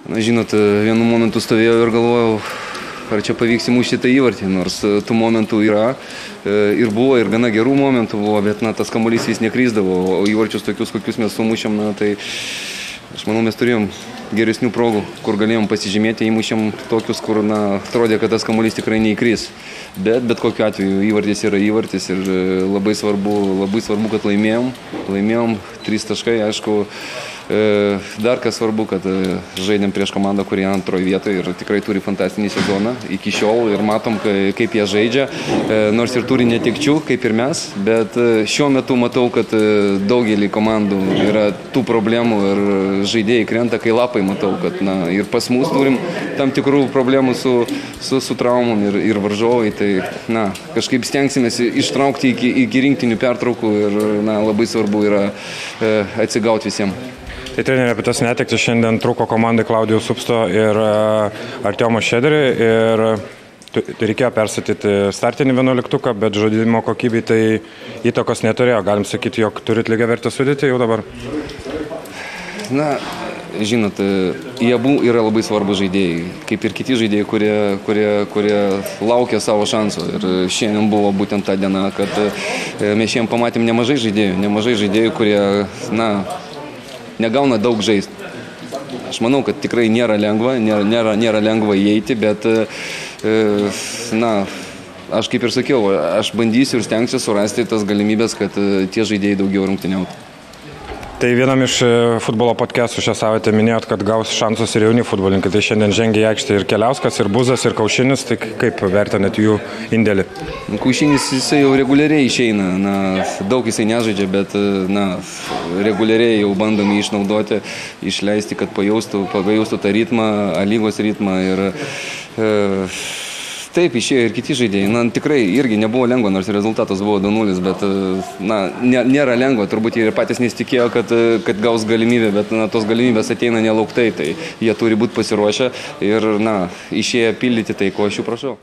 Na, žinot, vienu momentu stovėjau ir galvojau, ar čia pavyks įmušti tą įvartį, nors tų momentų yra ir buvo, ir gana gerų momentų buvo, bet tas kamuolys vis nekryzdavo, o įvarčius tokius, kokius mes sumušėm, tai aš manau, mes turėjom geresnių progų, kur galėjom pasižymėti, įmušėm tokius, kur atrodė, kad tas kamuolys tikrai neįkrys. Bet kokiu atveju įvartis yra įvartis ir labai svarbu, kad laimėjom 3 taškai, aišku. Dar kas svarbu, kad žaidėm prieš komandą, kurie antroje vietoje ir tikrai turi fantastinį sezoną iki šiol ir matom, kaip jie žaidžia, nors ir turi netekčių, kaip ir mes, bet šiuo metu matau, kad daugelį komandų yra tų problemų ir žaidėjai krenta, kai lapai matau, kad ir pas mus turim tam tikrų problemų su traumom ir varžovai, tai kažkaip stengsimės ištraukti iki rinktinių pertraukų ir labai svarbu yra atsigauti visiems. Tai trenerė, apie tas netektis šiandien trūko komandai Klaudijaus Supsto ir Artiomo Šederį ir reikėjo perstatyti startinį 11-uką, bet žaidimo kokybei tai įtakos neturėjo. Galim sakyti, jog turit lygiavertę sudėtį jau dabar? Žinot, jie abu yra labai svarbus žaidėjai, kaip ir kiti žaidėjai, kurie laukia savo šansų. Ir šiandien buvo būtent ta diena, kad mes šiandien pamatėm nemažai žaidėjų, kurie, negauna daug žaisti. Aš manau, kad tikrai nėra lengva įeiti, bet, aš kaip ir sakiau, aš bandysiu ir stengsiu surasti tas galimybės, kad tie žaidėjai daugiau rungtyniautų. Tai vienam iš futbolo podcastų šią savaitę minėjot, kad gaus šansus ir jauni futbolininkai. Tai šiandien žengia į aikštę ir Keliauskas, ir Buzas, ir Kaušinis. Tai kaip vertinat jų indėlį? Kaušinis jisai jau reguliariai išeina. Daug jisai nežaidžia, bet reguliariai jau bandom jį išnaudoti, išleisti, kad pajaustų tą ritmą, lygos ritmą. Ir taip, išėjo ir kiti žaidėjai. Tikrai irgi nebuvo lengva, nors rezultatas buvo 2-0, bet nėra lengva. Turbūt jie ir patys nesitikėjo, kad gaus galimybę, bet tos galimybės ateina nelauktai. Tai jie turi būti pasiruošę ir išėję pildyti tai, ko aš jų prašau.